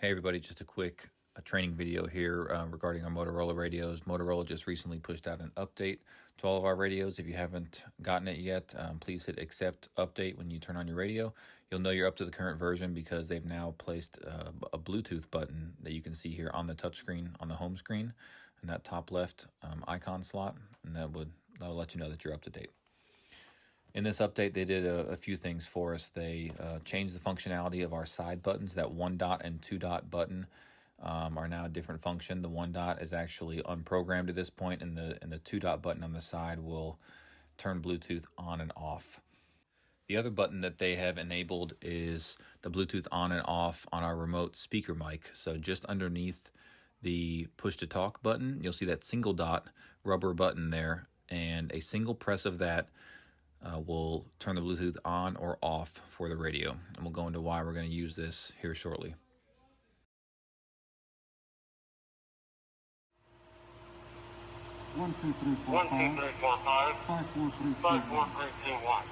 Hey everybody, just a quick training video here regarding our Motorola radios. Motorola just recently pushed out an update to all of our radios. If you haven't gotten it yet, please hit accept update when you turn on your radio. You'll know you're up to the current version because they've now placed a Bluetooth button that you can see here on the touchscreen on the home screen in that top left icon slot, and that'll let you know that you're up to date. In this update, they did a few things for us. They changed the functionality of our side buttons. That 1 dot and 2 dot button are now a different function. The 1 dot is actually unprogrammed at this point, and the 2 dot button on the side will turn Bluetooth on and off. The other button that they have enabled is the Bluetooth on and off on our remote speaker mic. So just underneath the push to talk button, you'll see that single dot rubber button there, and a single press of that will turn the Bluetooth on or off for the radio. And we'll go into why we're going to use this here shortly. One, two, three, four, five, 5, 4, 3, 2, 1.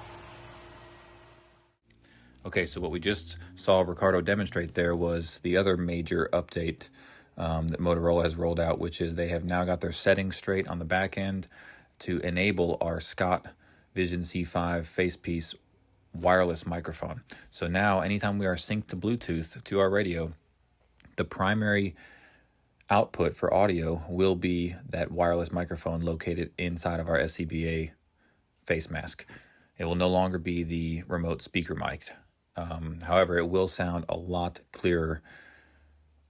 Okay, so what we just saw Ricardo demonstrate there was the other major update that Motorola has rolled out, which is they have now got their settings straight on the back end to enable our Scott Vision C5 facepiece wireless microphone. So now anytime we are synced to Bluetooth to our radio, the primary output for audio will be that wireless microphone located inside of our SCBA face mask. It will no longer be the remote speaker mic. However, it will sound a lot clearer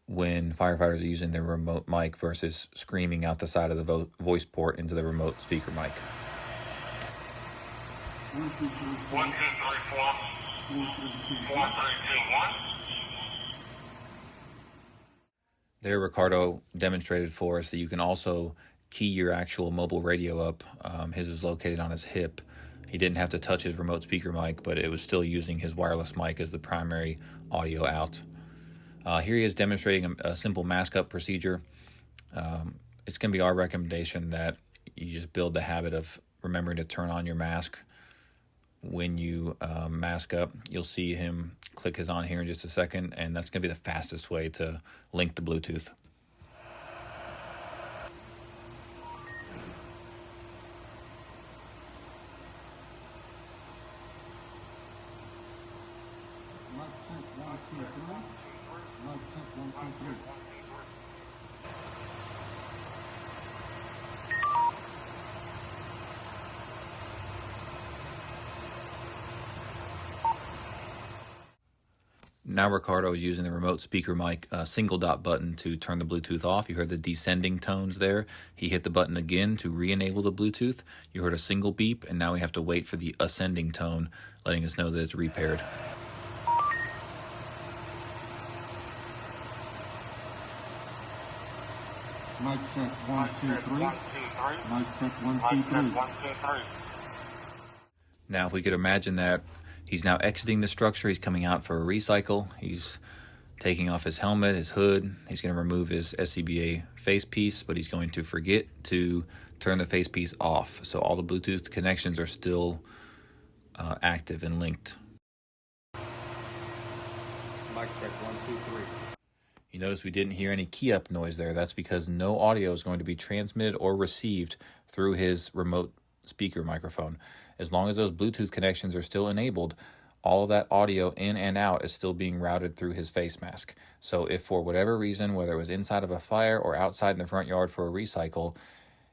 when firefighters are using their remote mic versus screaming out the side of the voice port into the remote speaker mic. 1, 2, 3, 4, 4, 3, 2, 1. There, Ricardo demonstrated for us that you can also key your actual mobile radio up. His was located on his hip. He didn't have to touch his remote speaker mic, but it was still using his wireless mic as the primary audio out. Here he is demonstrating a simple mask up procedure. It's going to be our recommendation that you just build the habit of remembering to turn on your mask when you mask up. You'll see him click his on here in just a second, and that's going to be the fastest way to link the Bluetooth. Mic check 1, 2, 3. Mic check 1, 2, 3. Now Ricardo is using the remote speaker mic single dot button to turn the Bluetooth off. You heard the descending tones there. He hit the button again to re-enable the Bluetooth. You heard a single beep, and now we have to wait for the ascending tone, letting us know that it's repaired. Mic check 1, 2, 3. Mic check 1, 2, 3. Now, if we could imagine that he's now exiting the structure, he's coming out for a recycle, he's taking off his helmet, his hood, he's going to remove his SCBA facepiece, but he's going to forget to turn the facepiece off. So all the Bluetooth connections are still active and linked. Mic check 1, 2, 3. You notice we didn't hear any key up noise there. That's because no audio is going to be transmitted or received through his remote speaker microphone. As long as those Bluetooth connections are still enabled, all of that audio in and out is still being routed through his face mask. So if for whatever reason, whether it was inside of a fire or outside in the front yard for a recycle,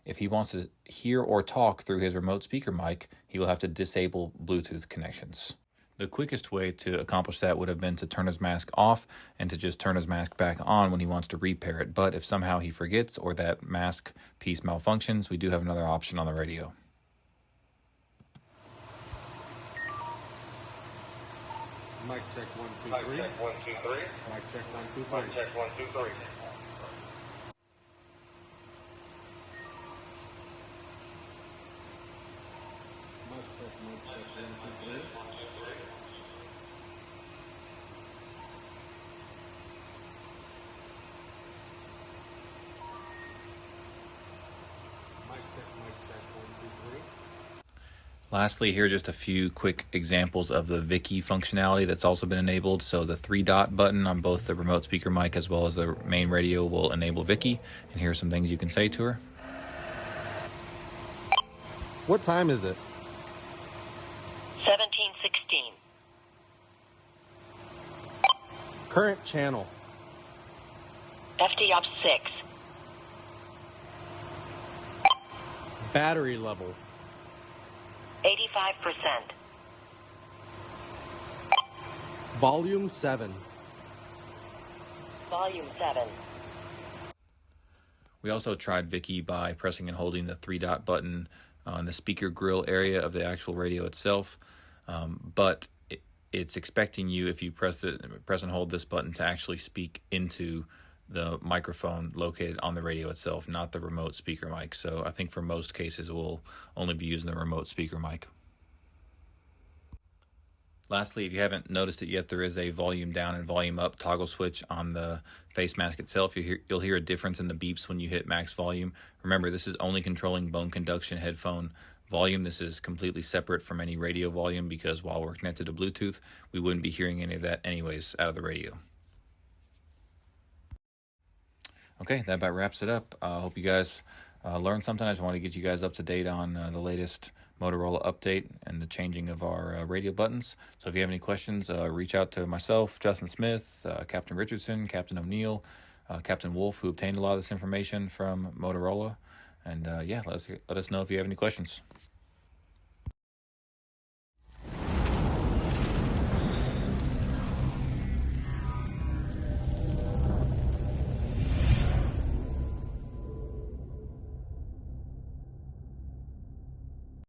if he wants to hear or talk through his remote speaker mic, he will have to disable Bluetooth connections. The quickest way to accomplish that would have been to turn his mask off and to just turn his mask back on when he wants to repair it. But if somehow he forgets or that mask piece malfunctions, we do have another option on the radio. Mic check 1, 2, 3. Mic check 1, 2, 3. Mic check 1, 2, 3. Mic check 1, 2, 3. Mic check 1, 2, 3. Mic check 1, 2, 3. Lastly, here are just a few quick examples of the Viki functionality that's also been enabled. So the 3-dot button on both the remote speaker mic as well as the main radio will enable Viki. And here are some things you can say to her. What time is it? 17:16. Current channel. FD up 6. Battery level. 85%. Volume 7. Volume 7. We also tried Viki by pressing and holding the 3-dot button on the speaker grill area of the actual radio itself, but it's expecting you, if you press and hold this button, to actually speak into the microphone located on the radio itself, not the remote speaker mic. So I think for most cases we'll only be using the remote speaker mic. Lastly, if you haven't noticed it yet, there is a volume down and volume up toggle switch on the face mask itself. You'll hear a difference in the beeps when you hit max volume. Remember, this is only controlling bone conduction headphone volume. This is completely separate from any radio volume because while we're connected to Bluetooth, we wouldn't be hearing any of that anyways out of the radio. Okay, that about wraps it up. I hope you guys learned something. I just want to get you guys up to date on the latest Motorola update and the changing of our radio buttons. So if you have any questions, reach out to myself, Justin Smith, Captain Richardson, Captain O'Neill, Captain Wolf, who obtained a lot of this information from Motorola. And yeah, let us know if you have any questions.